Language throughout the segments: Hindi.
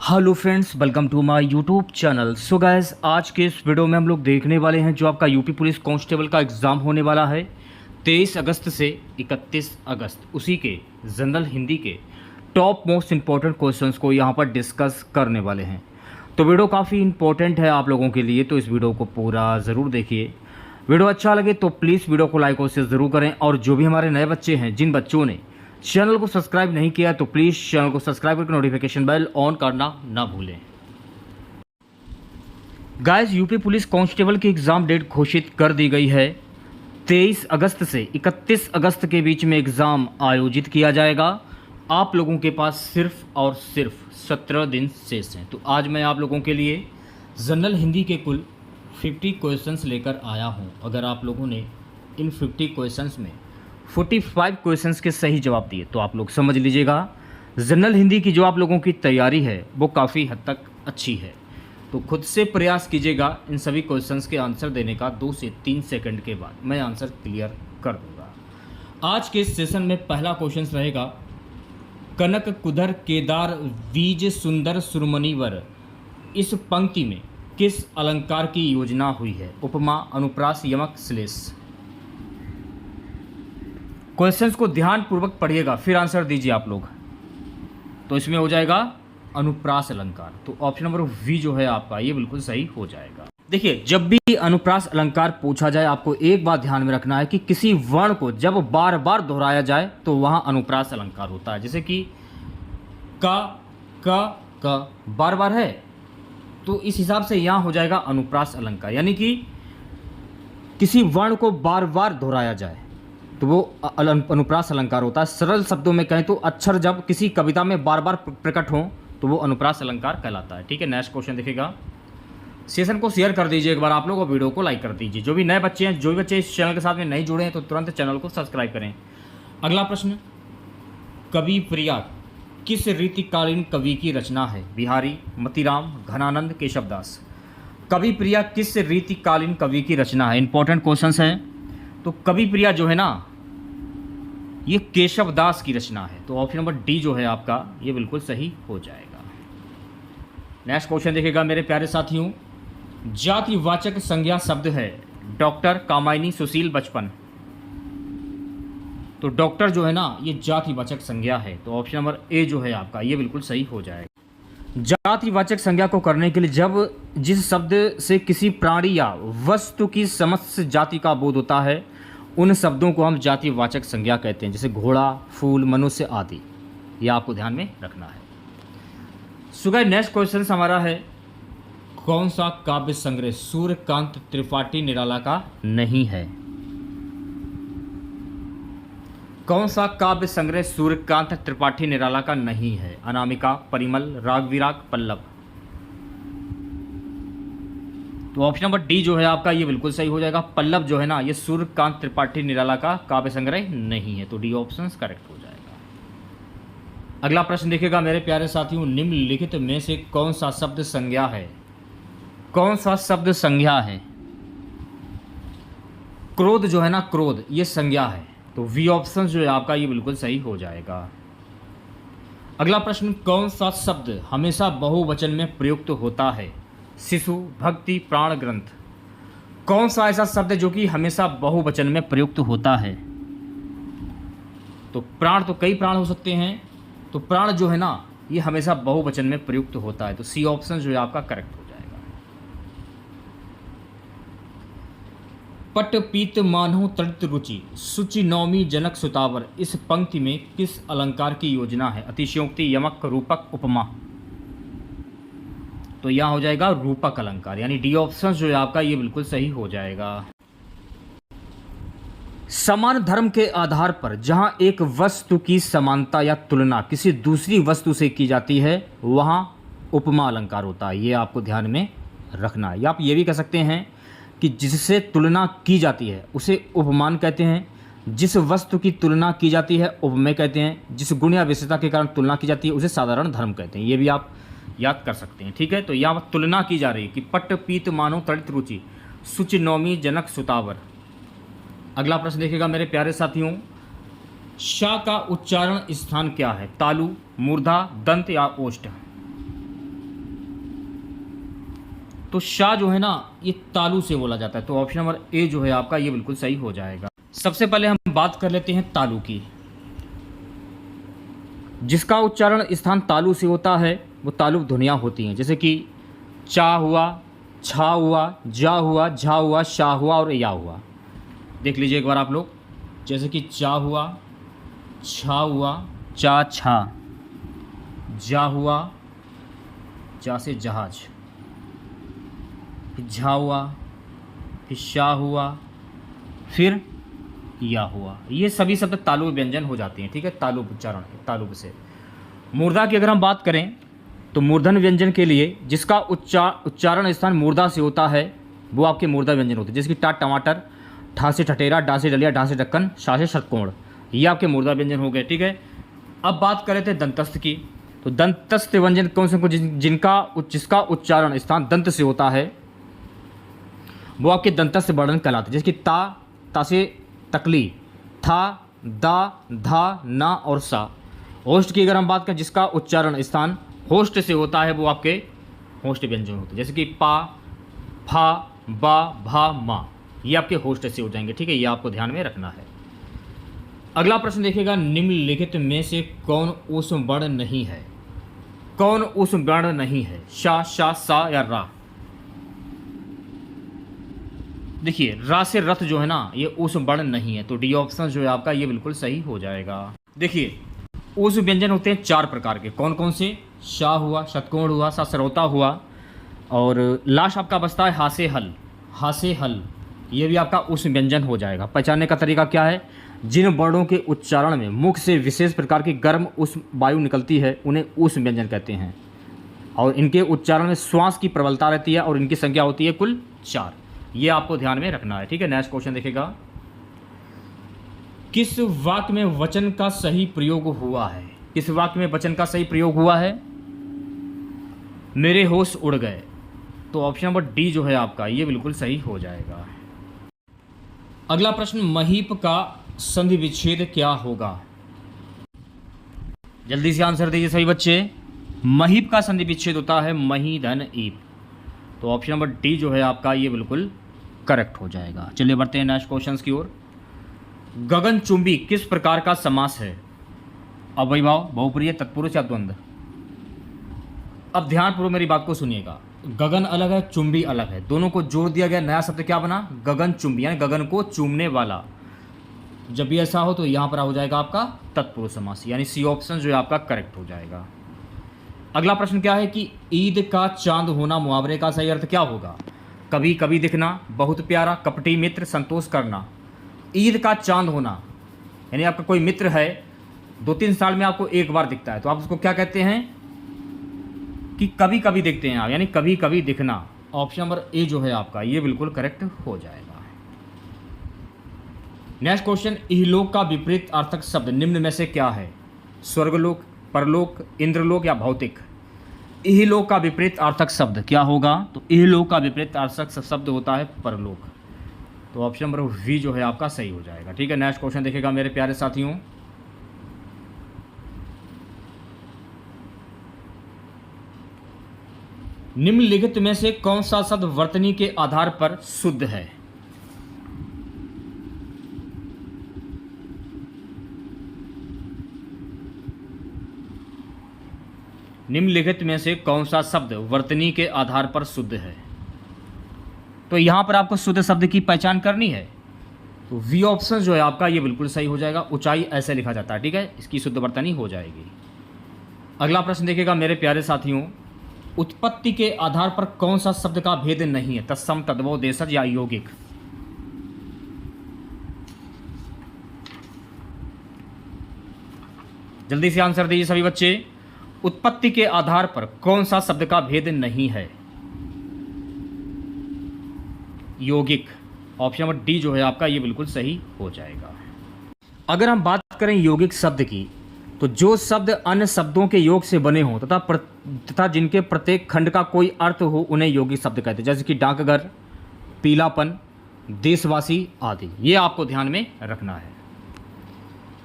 Hello friends, welcome to my YouTube channel. So guys, आज के इस वीडियो में हम लोग देखने वाले हैं जो आपका यूपी पुलिस कांस्टेबल का एग्ज़ाम होने वाला है 23 अगस्त से 31 अगस्त। उसी के जनरल हिंदी के टॉप मोस्ट इम्पॉर्टेंट क्वेश्चंस को यहाँ पर डिस्कस करने वाले हैं। तो वीडियो काफ़ी इंपॉर्टेंट है आप लोगों के लिए, तो इस वीडियो को पूरा ज़रूर देखिए। वीडियो अच्छा लगे तो प्लीज़ वीडियो को लाइक और शेयर ज़रूर करें। और जो भी हमारे नए बच्चे हैं, जिन बच्चों ने चैनल को सब्सक्राइब नहीं किया, तो प्लीज़ चैनल को सब्सक्राइब करके नोटिफिकेशन बेल ऑन करना ना भूलें। गाइस, यूपी पुलिस कांस्टेबल की एग्ज़ाम डेट घोषित कर दी गई है। 23 अगस्त से 31 अगस्त के बीच में एग्ज़ाम आयोजित किया जाएगा। आप लोगों के पास सिर्फ और सिर्फ 17 दिन शेष हैं। तो आज मैं आप लोगों के लिए जनरल हिंदी के कुल 50 क्वेश्चंस लेकर आया हूं। अगर आप लोगों ने इन 50 क्वेश्चंस में 45 क्वेश्चंस के सही जवाब दिए तो आप लोग समझ लीजिएगा जनरल हिंदी की जो आप लोगों की तैयारी है वो काफ़ी हद तक अच्छी है। तो खुद से प्रयास कीजिएगा इन सभी क्वेश्चंस के आंसर देने का। 2 से 3 सेकंड के बाद मैं आंसर क्लियर कर दूंगा। आज के सेशन में पहला क्वेश्चन रहेगा, कनक कुधर केदार बीज सुंदर सुरमणिवर, इस पंक्ति में किस अलंकार की योजना हुई है? उपमा, अनुप्रास, यमक, श्लेष। क्वेश्चंस को ध्यान पूर्वक पढ़िएगा, फिर आंसर दीजिए आप लोग। तो इसमें हो जाएगा अनुप्रास अलंकार। तो ऑप्शन नंबर वी जो है आपका, ये बिल्कुल सही हो जाएगा। देखिए, जब भी अनुप्रास अलंकार पूछा जाए, आपको एक बात ध्यान में रखना है कि किसी वर्ण को जब बार बार दोहराया जाए तो वहां अनुप्रास अलंकार होता है। जैसे कि क बार बार है, तो इस हिसाब से यहां हो जाएगा अनुप्रास अलंकार। यानी कि किसी वर्ण को बार बार दोहराया जाए तो वो अनुप्रास अलंकार होता है। सरल शब्दों में कहें तो अक्षर जब किसी कविता में बार बार प्रकट हों तो वो अनुप्रास अलंकार कहलाता है। ठीक है, नेक्स्ट क्वेश्चन देखिएगा। सेशन को शेयर कर दीजिए एक बार आप लोग, और वीडियो को लाइक कर दीजिए। जो भी नए बच्चे हैं, जो भी बच्चे इस चैनल के साथ में नहीं जुड़े हैं, तो तुरंत चैनल को सब्सक्राइब करें। अगला प्रश्न, कवि प्रिया किस रीतिकालीन कवि की रचना है? बिहारी, मतीराम, घनानंद, केशवदास। कवि प्रिया किस रीतिकालीन कवि की रचना है? इंपॉर्टेंट क्वेश्चन है। तो कवि प्रिया जो है ना, ये केशवदास की रचना है। तो ऑप्शन नंबर डी जो है आपका, ये बिल्कुल सही हो जाएगा। नेक्स्ट क्वेश्चन देखिएगा मेरे प्यारे साथियों। जातिवाचक संज्ञा शब्द है डॉक्टर, कामायनी, सुशील, बचपन। तो डॉक्टर जो है ना, ये जातिवाचक संज्ञा है। तो ऑप्शन नंबर ए जो है आपका, ये बिल्कुल सही हो जाएगा। जातिवाचक संज्ञा को करने के लिए जब जिस शब्द से किसी प्राणी या वस्तु की समस्त जाति का बोध होता है, उन शब्दों को हम जातिवाचक संज्ञा कहते हैं। जैसे घोड़ा, फूल, मनुष्य आदि। यह आपको ध्यान में रखना है। सुगै नेक्स्ट क्वेश्चन हमारा है, कौन सा काव्य संग्रह सूर्यकांत त्रिपाठी निराला का नहीं है? कौन सा काव्य संग्रह सूर्यकांत त्रिपाठी निराला का नहीं है? अनामिका, परिमल, राग विराग, पल्लव। तो ऑप्शन नंबर डी जो है आपका, ये बिल्कुल सही हो जाएगा। पल्लव जो है ना, ये सूर्यकांत त्रिपाठी निराला का काव्य संग्रह नहीं है। तो डी ऑप्शन करेक्ट हो जाएगा। अगला प्रश्न देखिएगा मेरे प्यारे साथियों, निम्नलिखित में से कौन सा शब्द संज्ञा है? कौन सा शब्द संज्ञा है? क्रोध जो है ना, क्रोध, ये संज्ञा है। तो वी ऑप्शन जो है आपका, ये बिल्कुल सही हो जाएगा। अगला प्रश्न, कौन सा शब्द हमेशा बहुवचन में प्रयुक्त होता है? शिशु, भक्ति, प्राण, ग्रंथ। कौन सा ऐसा शब्द है जो कि हमेशा बहुवचन में प्रयुक्त होता है? तो प्राण, तो कई प्राण हो सकते हैं। तो प्राण जो है ना, ये हमेशा बहुवचन में प्रयुक्त होता है। तो सी ऑप्शन जो है आपका करेक्ट हो जाएगा। पट पीत मानहु तड़ित रुचि, शुचि नौमी जनक सुतावर, इस पंक्ति में किस अलंकार की योजना है? अतिशयोक्ति, यमक, रूपक, उपमा। तो यह हो जाएगा रूपक अलंकार। यानी डी ऑप्शन जो है आपका, ये बिल्कुल सही हो जाएगा। समान धर्म के आधार पर जहां एक वस्तु की समानता या तुलना किसी दूसरी वस्तु से की जाती है, वहां उपमा अलंकार होता है। ये आपको ध्यान में रखना है। या आप ये भी कह सकते हैं कि जिससे तुलना की जाती है उसे उपमान कहते हैं। जिस वस्तु की तुलना की जाती है उपमेय कहते हैं। जिस गुण या विशेषता के कारण तुलना की जाती है उसे साधारण धर्म कहते हैं। ये भी आप याद कर सकते हैं। ठीक है, तो यहाँ तुलना की जा रही है कि पट पीत मानो तड़ित रुचि, शुचि नौमी जनक सुतावर। अगला प्रश्न देखिएगा मेरे प्यारे साथियों, शा का उच्चारण स्थान क्या है? तालु, मूर्धा, दंत या ओष्ठ। तो शाह जो है ना ये तालु से बोला जाता है, तो ऑप्शन नंबर ए जो है आपका ये बिल्कुल सही हो जाएगा। सबसे पहले हम बात कर लेते हैं तालु की। जिसका उच्चारण स्थान तालु से होता है वो तालुक ध्वनियाँ होती हैं, जैसे कि चा हुआ, छा हुआ, जा हुआ, झा हुआ, शाह हुआ और या हुआ। देख लीजिए एक बार आप लोग, जैसे कि चा हुआ, छा हुआ, चा छा, जा हुआ, जा से जहाज, फिर झा हुआ, फिर शाह हुआ, फिर या हुआ। ये सभी शब्द तालु व्यंजन हो जाते हैं, ठीक है, तालु उच्चारण है, तालु से। मूर्धा की अगर हम बात करें तो मूर्धन व्यंजन के लिए जिसका उच्चारण स्थान मूर्धा से होता है वो आपके मूर्धा व्यंजन होते हैं, जैसे कि टा टमाटर, ठा से ठठेरा, डा से डलिया, ढा से ढक्कन, शा से षटकोण, ये आपके मूर्धा व्यंजन हो गए, ठीक है। अब बात कर रहे थे दंतस्थ की, तो दंतस्थ व्यंजन कौन से जिसका उच्चारण स्थान दंत से होता है वो आपके दंतस्थ वर्णन कहलाते हैं, जैसे कि ता से तकली, था, दा, धा, ना और सा। होस्ट की अगर हम बात करें जिसका उच्चारण स्थान होस्ट से होता है वो आपके होस्ट व्यंजन होते हैं, जैसे कि पा, फा, बा, भा, मा, ये आपके होस्ट से हो जाएंगे, ठीक है, ये आपको ध्यान में रखना है। अगला प्रश्न देखिएगा, निम्नलिखित में से कौन ऊष्म वर्ण नहीं है? कौन ऊष्म वर्ण नहीं है? शा, शा, सा या रा? देखिए रा से रथ जो है ना ये ऊष्म वर्ण नहीं है, तो डी ऑप्शन जो है आपका ये बिल्कुल सही हो जाएगा। देखिए ऊष्म व्यंजन होते हैं 4 प्रकार के, कौन कौन से? शाह हुआ, षटकोण हुआ, सा सरौता हुआ, और लास्ट आपका बचता है हा से हल, हा से हल, ये भी आपका ऊष्म व्यंजन हो जाएगा। पहचानने का तरीका क्या है? जिन वर्णों के उच्चारण में मुख से विशेष प्रकार की गर्म ऊष्म वायु निकलती है उन्हें ऊष्म व्यंजन कहते हैं, और इनके उच्चारण में श्वास की प्रबलता रहती है और इनकी संख्या होती है कुल 4। ये आपको ध्यान में रखना है, ठीक है। नेक्स्ट क्वेश्चन देखिएगा, किस वाक्य में वचन का सही प्रयोग हुआ है? किस वाक्य में वचन का सही प्रयोग हुआ है? मेरे होश उड़ गए, तो ऑप्शन नंबर डी जो है आपका ये बिल्कुल सही हो जाएगा। अगला प्रश्न, महीप का संधि विच्छेद क्या होगा? जल्दी से आंसर दीजिए सभी बच्चे। महीप का संधि विच्छेद होता है मही धन ईप, तो ऑप्शन नंबर डी जो है आपका ये बिल्कुल करेक्ट हो जाएगा। चलिए बढ़ते हैं नेक्स्ट क्वेश्चन की ओर। गगनचुंबी किस प्रकार का समास है? अव्ययभाव, बहुप्रिय, तत्पुरुष या द्वंद्व? अब ध्यानपूर्वक मेरी बात को सुनिएगा, गगन अलग है, चुंबी अलग है, दोनों को जोड़ दिया गया नया शब्द क्या बना? गगनचुंबी, यानी गगन को चूमने वाला। जब भी ऐसा हो तो यहाँ पर हो जाएगा आपका तत्पुरुष समास, यानी सी ऑप्शन जो है आपका करेक्ट हो जाएगा। अगला प्रश्न क्या है कि ईद का चांद होना मुहावरे का सही अर्थ क्या होगा? कभी कभी दिखना, बहुत प्यारा, कपटी मित्र, संतोष करना। ईद का चांद होना यानी आपका कोई मित्र है 2-3 साल में आपको एक बार दिखता है, तो आप उसको क्या कहते हैं? कि कभी कभी दिखते हैं आप, यानी कभी कभी दिखना। ऑप्शन नंबर ए जो है आपका ये बिल्कुल करेक्ट हो जाएगा। नेक्स्ट क्वेश्चन, इहलोक का विपरीत अर्थक शब्द निम्न में से क्या है? स्वर्गलोक, परलोक, इंद्रलोक या भौतिक? इहलोक का विपरीत अर्थक शब्द क्या होगा? तो इहलोक का विपरीत अर्थक शब्द होता है परलोक, तो ऑप्शन नंबर वी जो है आपका सही हो जाएगा, ठीक है। नेक्स्ट क्वेश्चन देखिएगा मेरे प्यारे साथियों, निम्नलिखित में से कौन सा शब्द वर्तनी के आधार पर शुद्ध है? निम्नलिखित में से कौन सा शब्द वर्तनी के आधार पर शुद्ध है? तो यहां पर आपको शुद्ध शब्द की पहचान करनी है, तो वी ऑप्शन जो है आपका ये बिल्कुल सही हो जाएगा। ऊंचाई ऐसे लिखा जाता है, ठीक है, इसकी शुद्ध वर्तनी हो जाएगी। अगला प्रश्न देखिएगा मेरे प्यारे साथियों, उत्पत्ति के आधार पर कौन सा शब्द का भेद नहीं है? तत्सम, तद्भव, देशज या यौगिक? जल्दी से आंसर दीजिए सभी बच्चे। उत्पत्ति के आधार पर कौन सा शब्द का भेद नहीं है? यौगिक। ऑप्शन नंबर डी जो है आपका ये बिल्कुल सही हो जाएगा। अगर हम बात करें यौगिक शब्द की, तो जो शब्द अन्य शब्दों के योग से बने हों तथा जिनके प्रत्येक खंड का कोई अर्थ हो उन्हें यौगिक शब्द कहते हैं, जैसे कि डाकघर, पीलापन, देशवासी आदि। ये आपको ध्यान में रखना है।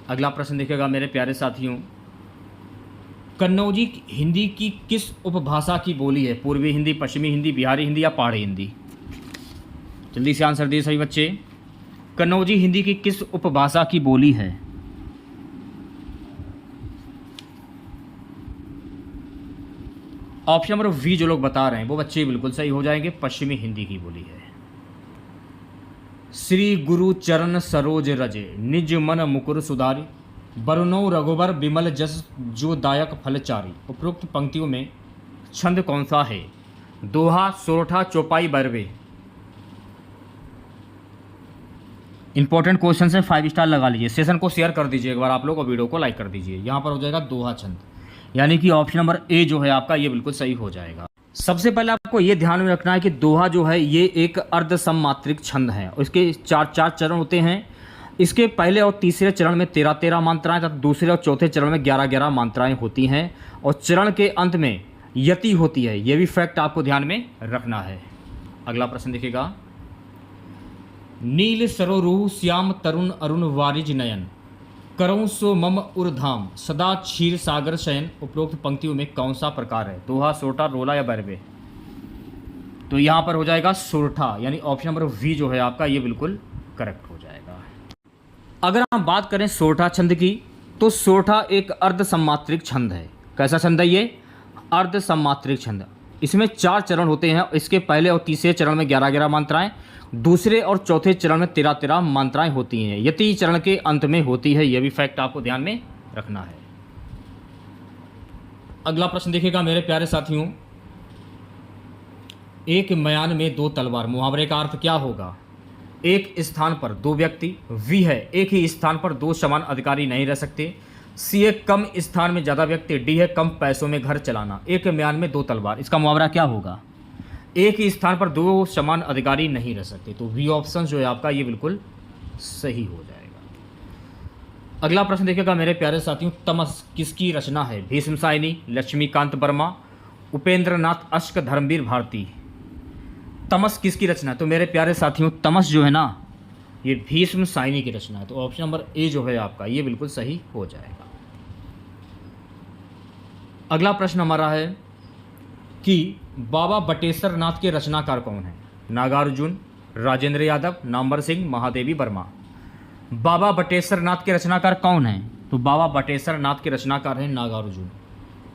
अगला प्रश्न देखिएगा मेरे प्यारे साथियों, कन्नौजी हिंदी की किस उपभाषा की बोली है? पूर्वी हिंदी, पश्चिमी हिंदी, बिहारी हिंदी या पहाड़ी हिंदी? जल्दी से आंसर दिए सभी बच्चे। कन्नौजी हिंदी की किस उपभाषा की बोली है? ऑप्शन नंबर वी जो लोग बता रहे हैं वो बच्चे बिल्कुल सही हो जाएंगे, पश्चिमी हिंदी की बोली है। श्री गुरु चरण सरोज रजे, निज मन मुकुर सुधारी, बरनौ रघुबर विमल जस जो दायक फलचारी। उपरोक्त पंक्तियों में छंद कौन सा है? दोहा, सोरठा, चौपाई, बैरवे। इंपॉर्टेंट क्वेश्चन है, 5 स्टार लगा लीजिए। सेशन को शेयर कर दीजिए एक बार आप लोग और वीडियो को लाइक कर दीजिए। यहाँ पर हो जाएगा दोहा छंद, यानी कि ऑप्शन नंबर ए जो है आपका ये बिल्कुल सही हो जाएगा। सबसे पहले आपको ये ध्यान में रखना है कि दोहा जो है ये एक अर्ध सममात्रिक छंद है और इसके चार चरण होते हैं। इसके पहले और तीसरे चरण में 13-13 मात्राएं तथा दूसरे और चौथे चरण में 11-11 मात्राएं होती हैं और चरण के अंत में यति होती है। ये भी फैक्ट आपको ध्यान में रखना है। अगला प्रश्न देखिएगा। नील सरोरुह श्याम तरुण अरुण वारिज नयन, करऊं सो मम उर्धाम, सदा क्षीर सागर शयन। उपरोक्त पंक्तियों में कौन सा प्रकार है? दोहा, सोरठा, रोला या बैरवे? तो यहाँ पर हो जाएगा सोरठा, यानी ऑप्शन नंबर वी जो है आपका ये बिल्कुल करेक्ट हो जाएगा। अगर हम बात करें सोरठा छंद की, तो सोरठा एक अर्ध सम्मात्रिक छंद है। कैसा छंद है ये? अर्ध सम्मात्रिक छंद। इसमें 4 चरण होते हैं। इसके पहले और तीसरे चरण में 11-11 मात्राएं, दूसरे और चौथे चरण में 13-13 मात्राएं होती हैं। यति चरण के अंत में होती है। यह भी फैक्ट आपको ध्यान में रखना है। अगला प्रश्न देखिएगा मेरे प्यारे साथियों। एक म्यान में 2 तलवार, मुहावरे का अर्थ क्या होगा? एक स्थान पर 2 व्यक्ति, वी है एक ही स्थान पर 2 समान अधिकारी नहीं रह सकते, सी है कम स्थान में ज़्यादा व्यक्ति, डी है कम पैसों में घर चलाना। एक म्यान में 2 तलवार, इसका मुहावरा क्या होगा? एक ही स्थान पर 2 समान अधिकारी नहीं रह सकते। तो वी ऑप्शन जो है आपका ये बिल्कुल सही हो जाएगा। अगला प्रश्न देखिएगा मेरे प्यारे साथियों। तमस किसकी रचना है? भीष्म साइनी, लक्ष्मीकांत वर्मा, उपेंद्र नाथ अश्क, धर्मवीर भारती। तमस किसकी रचना है? तो मेरे प्यारे साथियों तमस जो है ना ये भीष्म साइनी की रचना है। तो ऑप्शन नंबर ए जो है आपका ये बिल्कुल सही हो जाएगा। अगला प्रश्न हमारा है कि बाबा बटेश्वर नाथ के रचनाकार कौन है? नागार्जुन, राजेंद्र यादव, नामवर सिंह, महादेवी वर्मा। बाबा बटेश्वर नाथ के रचनाकार कौन है? तो बाबा बटेश्वर नाथ के रचनाकार हैं नागार्जुन,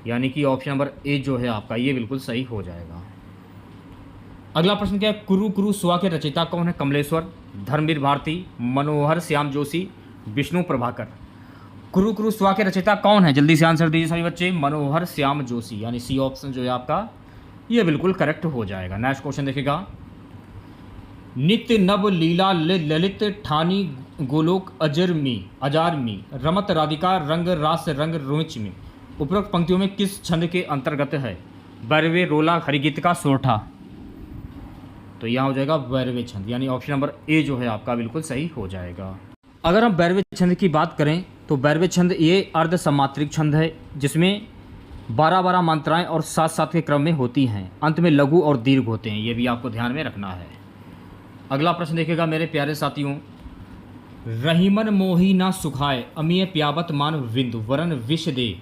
यानी कि ऑप्शन नंबर ए जो है आपका ये बिल्कुल सही हो जाएगा। अगला प्रश्न क्या है? कुरु कुरु स्वा के रचयिता कौन है? कमलेश्वर, धर्मवीर भारती, मनोहर श्याम जोशी, विष्णु प्रभाकर। कुरु कुरु स्वा के रचयिता कौन है? जल्दी से आंसर दीजिए सभी बच्चे। मनोहर श्याम जोशी, यानी सी ऑप्शन जो है आपका ये बिल्कुल करेक्ट हो जाएगा। नेक्स्ट क्वेश्चन देखिएगा। नित्य नव लीला ललित ठानी गोलोक अजारमी रमत राधिका रंग रास रंग रुच में। उपरोक्त पंक्तियों में किस छंद के अंतर्गत है? बैरवे, रोला, हरिगीत का, सोरठा। तो यहाँ हो जाएगा बैरवे छंद, यानी ऑप्शन नंबर ए जो है आपका बिल्कुल सही हो जाएगा। अगर हम बैरवे छंद की बात करें तो बैरवे छंद ये अर्ध सम्मात्रिक छंद है जिसमें 12-12 मात्राएं और 7-7 के क्रम में होती हैं। अंत में लघु और दीर्घ होते हैं। ये भी आपको ध्यान में रखना है। अगला प्रश्न देखिएगा मेरे प्यारे साथियों। रहीमन मोही ना सुखाए, अमीय प्यावत मान विंदु, वरन विष दे,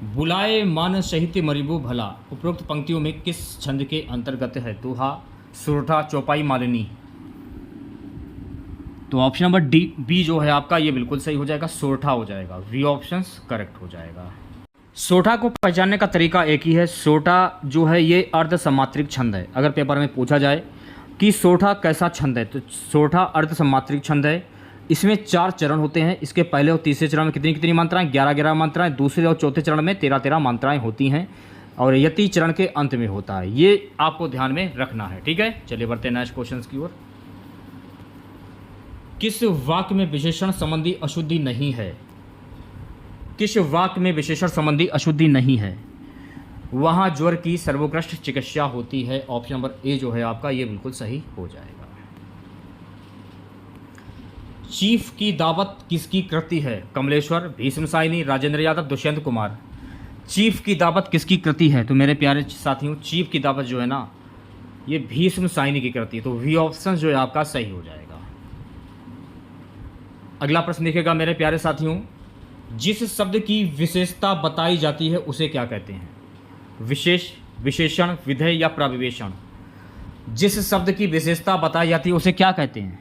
बुलाए मान सहित मरिबो भला। उपरोक्त पंक्तियों में किस छंद के अंतर्गत है? दोहा, सोरठा, चौपाई, मालिनी। तो ऑप्शन नंबर डी बी जो है आपका ये बिल्कुल सही हो जाएगा, सोरठा हो जाएगा। वी ऑप्शन करेक्ट हो जाएगा। सोरठा को पहचानने का तरीका एक ही है। सोरठा जो है ये अर्ध सम्मात्रिक छंद है। अगर पेपर में पूछा जाए कि सोरठा कैसा छंद है तो सोरठा अर्ध सम्मात्रिक छंद है। इसमें 4 चरण होते हैं। इसके पहले और तीसरे चरण में कितनी मात्राएं? 11-11 मात्राएं। दूसरे और चौथे चरण में 13-13 मात्राएं होती हैं और यति चरण के अंत में होता है। ये आपको ध्यान में रखना है। ठीक है, चलिए बढ़ते हैं नेक्स्ट क्वेश्चन की ओर। किस वाक्य में विशेषण संबंधी अशुद्धि नहीं है? किस वाक्य में विशेषण संबंधी अशुद्धि नहीं है? वहाँ ज्वर की सर्वोत्कृष्ट चिकित्सा होती है। ऑप्शन नंबर ए जो है आपका ये बिल्कुल सही हो जाएगा। चीफ की दावत किसकी कृति है? कमलेश्वर, भीष्म साइनी, राजेंद्र यादव, दुष्यंत कुमार। चीफ की दावत किसकी कृति है? तो मेरे प्यारे साथियों चीफ की दावत जो है ना ये भीष्म साइनी की कृति है। तो वी ऑप्शन जो है आपका सही हो जाएगा। अगला प्रश्न देखिएगा मेरे प्यारे साथियों। जिस शब्द की विशेषता बताई जाती है उसे क्या कहते हैं? विशेष, विशेषण, विधेय या प्रविशेषण? जिस शब्द की विशेषता बताई जाती है उसे क्या कहते हैं?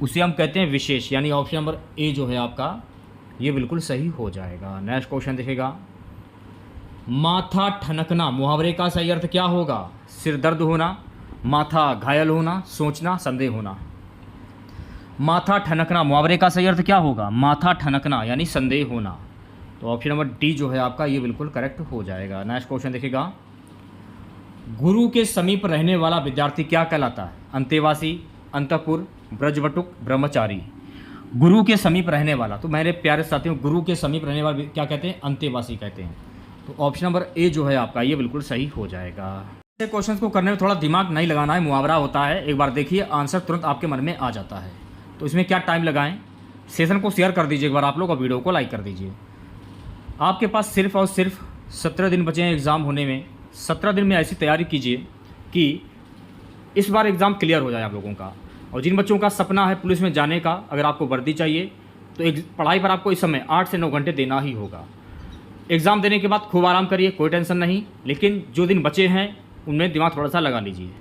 उसे हम कहते हैं विशेष, यानी ऑप्शन नंबर ए जो है आपका ये बिल्कुल सही हो जाएगा। नेक्स्ट क्वेश्चन देखेगा, माथा ठनकना मुहावरे का सही अर्थ क्या होगा? सिर दर्द होना, माथा घायल होना, सोचना, संदेह होना। माथा ठनकना मुहावरे का सही अर्थ क्या होगा? माथा ठनकना यानी संदेह होना। तो ऑप्शन नंबर डी जो है आपका ये बिल्कुल करेक्ट हो जाएगा। नेक्स्ट क्वेश्चन देखेगा, गुरु के समीप रहने वाला विद्यार्थी क्या कहलाता है? अंतेवासी, अंतःपुर, ब्रजवटुक, ब्रह्मचारी। गुरु के समीप रहने वाला, तो मेरे प्यारे साथियों गुरु के समीप रहने वाला क्या कहते हैं? अंतेवासी कहते हैं। तो ऑप्शन नंबर ए जो है आपका ये बिल्कुल सही हो जाएगा। ऐसे क्वेश्चंस को करने में थोड़ा दिमाग नहीं लगाना है, मुहावरा होता है, एक बार देखिए आंसर तुरंत आपके मन में आ जाता है। तो इसमें क्या टाइम लगाएं? सेशन को शेयर कर दीजिए एक बार आप लोग और वीडियो को लाइक कर दीजिए। आपके पास सिर्फ और सिर्फ 17 दिन बचे हैं एग्ज़ाम होने में। 17 दिन में ऐसी तैयारी कीजिए कि इस बार एग्ज़ाम क्लियर हो जाए आप लोगों का। और जिन बच्चों का सपना है पुलिस में जाने का, अगर आपको वर्दी चाहिए तो एक पढ़ाई पर आपको इस समय 8 से 9 घंटे देना ही होगा। एग्ज़ाम देने के बाद खूब आराम करिए, कोई टेंशन नहीं, लेकिन जो दिन बचे हैं उनमें दिमाग थोड़ा सा लगा लीजिए।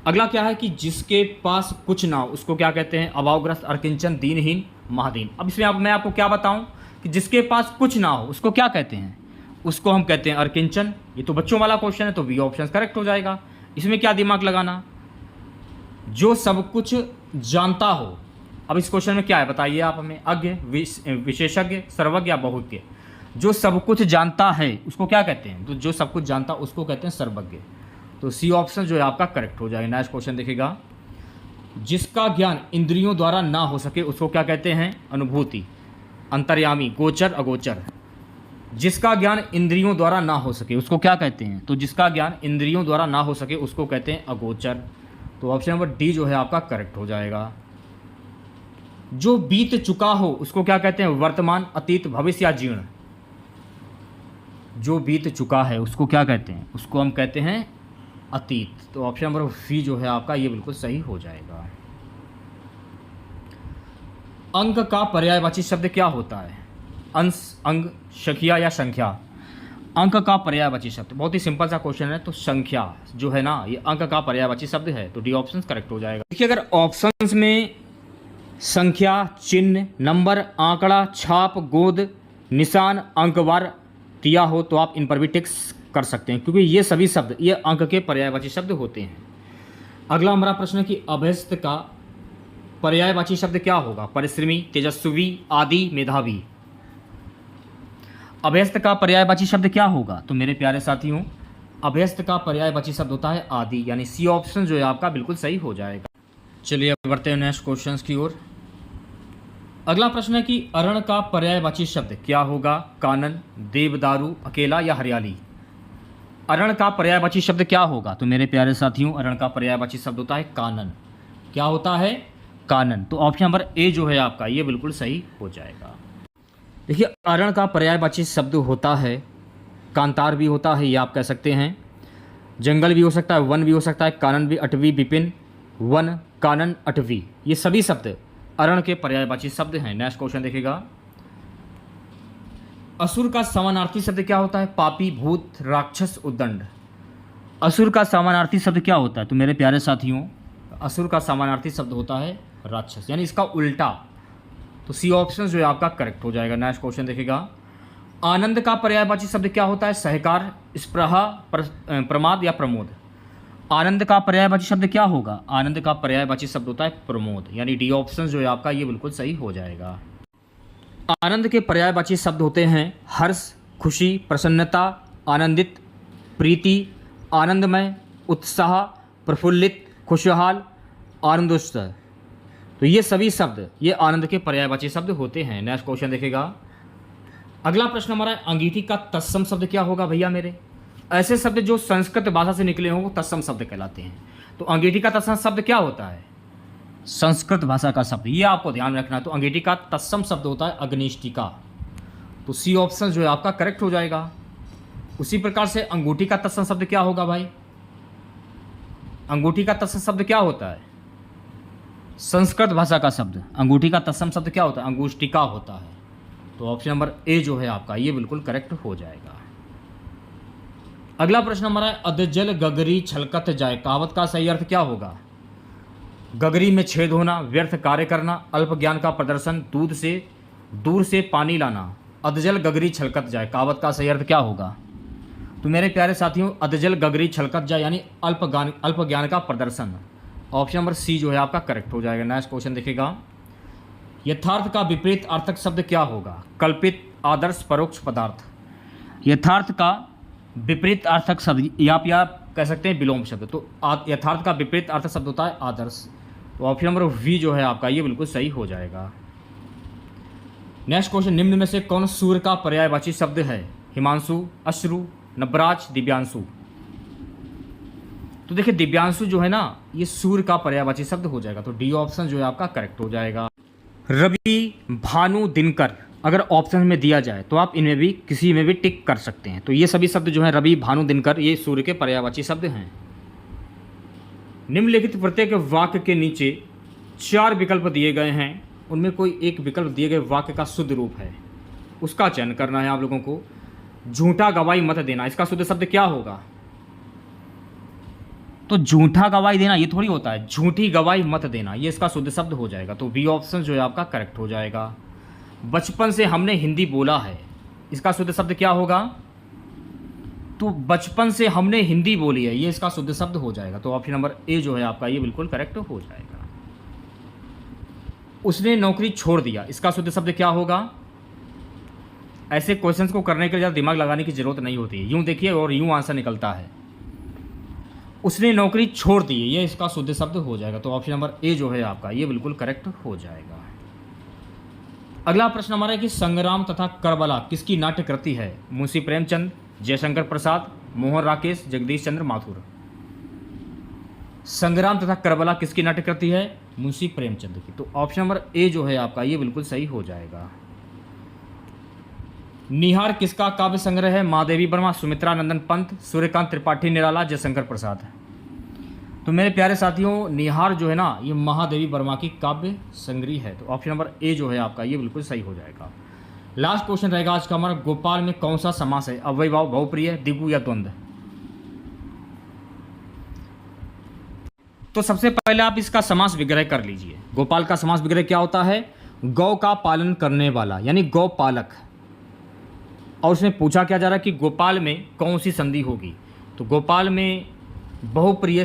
अगला क्या है कि जिसके पास कुछ ना हो उसको क्या कहते हैं? अभावग्रस्त, अकिंचन, दीनहीन, महादीन। अब इसमें मैं आपको क्या बताऊं कि जिसके पास कुछ ना हो उसको क्या कहते हैं? उसको हम कहते हैं अकिंचन। ये तो बच्चों वाला क्वेश्चन है तो बी ऑप्शन करेक्ट हो जाएगा। इसमें क्या दिमाग लगाना? जो सब कुछ जानता हो। अब इस क्वेश्चन में क्या है बताइए आप हमें? अज्ञ, विशेषज्ञ, सर्वज्ञ या बहुज्ञ? जो सब कुछ जानता है उसको क्या कहते हैं? तो जो सब कुछ जानता उसको कहते हैं सर्वज्ञ। तो सी ऑप्शन जो है आपका करेक्ट हो जाएगा। नेक्स्ट क्वेश्चन देखेगा, जिसका ज्ञान इंद्रियों द्वारा ना हो सके उसको क्या कहते हैं? अनुभूति, अंतर्यामी, गोचर, अगोचर। जिसका ज्ञान इंद्रियों द्वारा ना हो सके उसको क्या कहते हैं? तो जिसका ज्ञान इंद्रियों द्वारा ना हो सके उसको कहते हैं अगोचर। तो ऑप्शन नंबर डी जो है आपका करेक्ट हो जाएगा। जो बीत चुका हो उसको क्या कहते हैं? वर्तमान, अतीत, भविष्य या जीर्ण? जो बीत चुका है उसको क्या कहते हैं? उसको हम कहते हैं अतीत। तो ऑप्शन नंबर सी जो है आपका ये बिल्कुल सही हो जाएगा। अंक का पर्यायवाची शब्द क्या होता है? अंश, अंग, संख्या या संख्या? अंक का पर्यायवाची शब्द बहुत ही सिंपल सा क्वेश्चन है। तो संख्या जो है ना ये अंक का पर्यायवाची शब्द है। तो डी ऑप्शन करेक्ट हो जाएगा। देखिए अगर ऑप्शंस में संख्या, चिन्ह, नंबर, आंकड़ा, छाप, गोद, निशान, अंकवार दिया हो तो आप इन पर भी टिक्स कर सकते हैं, क्योंकि ये सभी शब्द ये अंक के पर्यायवाची शब्द होते हैं। अगला हमारा प्रश्न है कि अभ्यस्त का पर्यायवाची शब्द क्या होगा? परिश्रमी, तेजस्वी, आदि, मेधावी। अभ्यस्त का पर्यायवाची शब्द क्या होगा? तो मेरे प्यारे साथियों अभ्यस्त का पर्यायवाची शब्द होता है आदि, यानी सी ऑप्शन जो है आपका बिल्कुल सही हो जाएगा। चलिए अब बढ़ते हैं नेक्स्ट क्वेश्चन की ओर। अगला प्रश्न है कि अरण का पर्यायवाची शब्द क्या होगा? कानन, देवदारू, अकेला या हरियाली? अरण का पर्यायवाची शब्द क्या होगा? तो मेरे प्यारे साथियों अरण का पर्यायवाची शब्द होता है कानन। क्या होता है? कानन। तो ऑप्शन नंबर ए जो है आपका ये बिल्कुल सही हो जाएगा। देखिए अरण का पर्यायवाची शब्द होता है कांतार भी होता है, ये आप कह सकते हैं, जंगल भी हो सकता है, वन भी हो सकता है, कानन भी, अटवी, विपिन, वन, कानन, अटवी, ये सभी शब्द अरण के पर्यायवाची शब्द हैं। नेक्स्ट क्वेश्चन देखेगा, असुर का समानार्थी शब्द क्या होता है? पापी, भूत, राक्षस, उद्दंड। असुर का समानार्थी शब्द क्या होता है? तो मेरे प्यारे साथियों असुर का समानार्थी शब्द होता है राक्षस, यानी इसका उल्टा। तो सी ऑप्शन जो है आपका करेक्ट हो जाएगा। नेक्स्ट क्वेश्चन देखेगा, आनंद का पर्यायवाची शब्द क्या होता है? सहकार, स्पृहा, प्रमाद या प्रमोद? आनंद का पर्यायवाची शब्द क्या होगा? आनंद का पर्यायवाची शब्द होता है प्रमोद, यानी डी ऑप्शन जो है आपका ये बिल्कुल सही हो जाएगा। आनंद के पर्यायवाची शब्द होते हैं हर्ष, खुशी, प्रसन्नता, आनंदित, प्रीति, आनंदमय, उत्साह, प्रफुल्लित, खुशहाल, आनंदोत्सव। तो ये सभी शब्द ये आनंद के पर्यायवाची शब्द होते हैं। नेक्स्ट क्वेश्चन देखेगा, अगला प्रश्न हमारा अंगीठी का तत्सम शब्द क्या होगा भैया मेरे? ऐसे शब्द जो संस्कृत भाषा से निकले हों वो तत्सम शब्द कहलाते हैं। तो अंगीठी का तत्सम शब्द क्या होता है? संस्कृत भाषा का शब्द, ये आपको ध्यान रखना है। तो अंगीठी का तत्सम शब्द होता है अग्निष्टिका। तो सी ऑप्शन जो है आपका करेक्ट हो जाएगा। उसी प्रकार से अंगूठी का तत्सम शब्द क्या होगा भाई? अंगूठी का तत्सम शब्द क्या होता है? संस्कृत भाषा का शब्द। अंगूठी का तत्सम शब्द क्या होता है? अंगुष्टिका होता है। तो ऑप्शन नंबर ए जो है आपका ये बिल्कुल करेक्ट हो जाएगा। अगला प्रश्न हमारा है अधजल गगरी छलकत जाए, कहावत का सही अर्थ क्या होगा? गगरी में छेद होना, व्यर्थ कार्य करना, अल्प ज्ञान का प्रदर्शन, दूर से पानी लाना। अधजल गगरी छलकत जाए, कहावत का सही अर्थ क्या होगा? तो मेरे प्यारे साथियों, अधजल गगरी छलकत जाए यानी अल्प ज्ञान का प्रदर्शन। ऑप्शन नंबर सी जो है आपका करेक्ट हो जाएगा। नेक्स्ट क्वेश्चन देखिएगा, यथार्थ का विपरीत अर्थक शब्द क्या होगा? कल्पित, आदर्श, परोक्ष, पदार्थ। यथार्थ का विपरीत अर्थक शब्द या आप कह सकते हैं विलोम शब्द। तो यथार्थ का विपरीत अर्थक शब्द होता है आदर्श। तो ऑप्शन नंबर वी जो है आपका ये बिल्कुल सही हो जाएगा। नेक्स्ट क्वेश्चन, निम्न में से कौन सूर्य का पर्यायवाची शब्द है? हिमांशु, अश्रु, नबराज, दिव्यांशु। तो देखिए दिव्यांशु जो है ना ये सूर्य का पर्यायवाची शब्द हो जाएगा। तो डी ऑप्शन जो है आपका करेक्ट हो जाएगा। रवि, भानु, दिनकर अगर ऑप्शन में दिया जाए तो आप इनमें भी किसी में भी टिक कर सकते हैं। तो ये सभी शब्द जो हैं रवि, भानु, दिनकर ये सूर्य के पर्यायवाची शब्द हैं। निम्नलिखित प्रत्येक वाक्य के नीचे 4 विकल्प दिए गए हैं, उनमें कोई एक विकल्प दिए गए वाक्य का शुद्ध रूप है, उसका चयन करना है आप लोगों को। झूठा गवाही मत देना, इसका शुद्ध शब्द क्या होगा? तो झूठा गवाही देना ये थोड़ी होता है, झूठी गवाही मत देना ये इसका शुद्ध शब्द हो जाएगा। तो बी ऑप्शन जो है आपका करेक्ट हो जाएगा। बचपन से हमने हिंदी बोला है, इसका शुद्ध शब्द क्या होगा? तो बचपन से हमने हिंदी बोली है ये इसका शुद्ध शब्द हो जाएगा। तो ऑप्शन नंबर ए जो है आपका ये बिल्कुल करेक्ट हो जाएगा। उसने नौकरी छोड़ दिया, इसका शुद्ध शब्द क्या होगा? ऐसे क्वेश्चंस को करने के लिए ज़्यादा दिमाग लगाने की जरूरत नहीं होती है, यूं देखिए और यूं आंसर निकलता है। उसने नौकरी छोड़ दी ये इसका शुद्ध शब्द हो जाएगा। तो ऑप्शन नंबर ए जो है आपका ये बिल्कुल करेक्ट हो जाएगा। अगला प्रश्न हमारा है कि संग्राम तथा करबला किसकी नाट्य कृति है? मुंशी प्रेमचंद, जयशंकर प्रसाद, मोहन राकेश, जगदीश चंद्र माथुर। संग्राम तथा करबला किसकी नाट्य कृति है? मुंशी प्रेमचंद की। तो ऑप्शन नंबर ए जो है आपका ये बिल्कुल सही हो जाएगा। निहार किसका काव्य संग्रह है? महादेवी वर्मा, सुमित्रा नंदन पंत, सूर्यकांत त्रिपाठी निराला, जयशंकर प्रसाद। तो मेरे प्यारे साथियों निहार जो है ना ये महादेवी वर्मा की काव्य संग्रह है। तो ऑप्शन नंबर ए जो है आपका ये बिल्कुल सही हो जाएगा। लास्ट क्वेश्चन रहेगा आज का हमारा, गोपाल में कौन सा समास है? अव्ययभाव, बहुप्रिय, द्विगु या द्वंद्व। तो सबसे पहले आप इसका समास विग्रह कर लीजिए। गोपाल का समास विग्रह क्या होता है? गौ का पालन करने वाला यानी गौ पालक। और उसमें पूछा क्या जा रहा है कि गोपाल में कौन सी संधि होगी? तो गोपाल में बहुप्रिय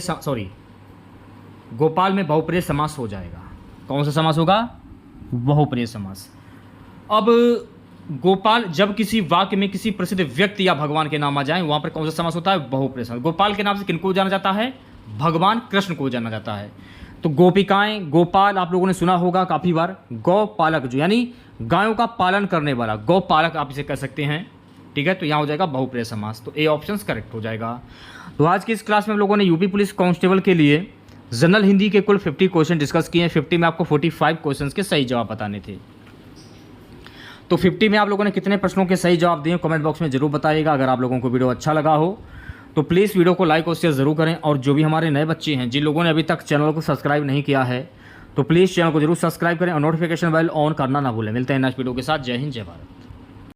समास हो जाएगा। कौन सा समास होगा? बहुप्रिय समास। अब गोपाल जब किसी वाक्य में किसी प्रसिद्ध व्यक्ति या भगवान के नाम आ जाए वहां पर कौन सा समास होता है? बहुप्रिय समास। गोपाल के नाम से किनको जाना जाता है? भगवान कृष्ण को जाना जाता है। तो गोपिकाएं, गोपाल आप लोगों ने सुना होगा काफी बार। गौ पालक जो यानी गायों का पालन करने वाला, गौ पालक आप इसे कह सकते हैं। ठीक है, तो यहाँ हो जाएगा बहुप्रिय समास। तो ए ऑप्शन करेक्ट हो जाएगा। तो आज की इस क्लास में हम लोगों ने यूपी पुलिस कांस्टेबल के लिए जनरल हिंदी के कुल 50 क्वेश्चन डिस्कस किए हैं। 50 में आपको 45 क्वेश्चन के सही जवाब बताने थे। तो 50 में आप लोगों ने कितने प्रश्नों के सही जवाब दिए कमेंट बॉक्स में जरूर बताइएगा। अगर आप लोगों को वीडियो अच्छा लगा हो तो प्लीज़ वीडियो को लाइक और शेयर ज़रूर करें। और जो भी हमारे नए बच्चे हैं जिन लोगों ने अभी तक चैनल को सब्सक्राइब नहीं किया है तो प्लीज़ चैनल को जरूर सब्सक्राइब करें और नोटिफिकेशन बेल ऑन करना ना भूलें। मिलते हैं नेक्स्ट वीडियो के साथ। जय हिंद, जय भारत।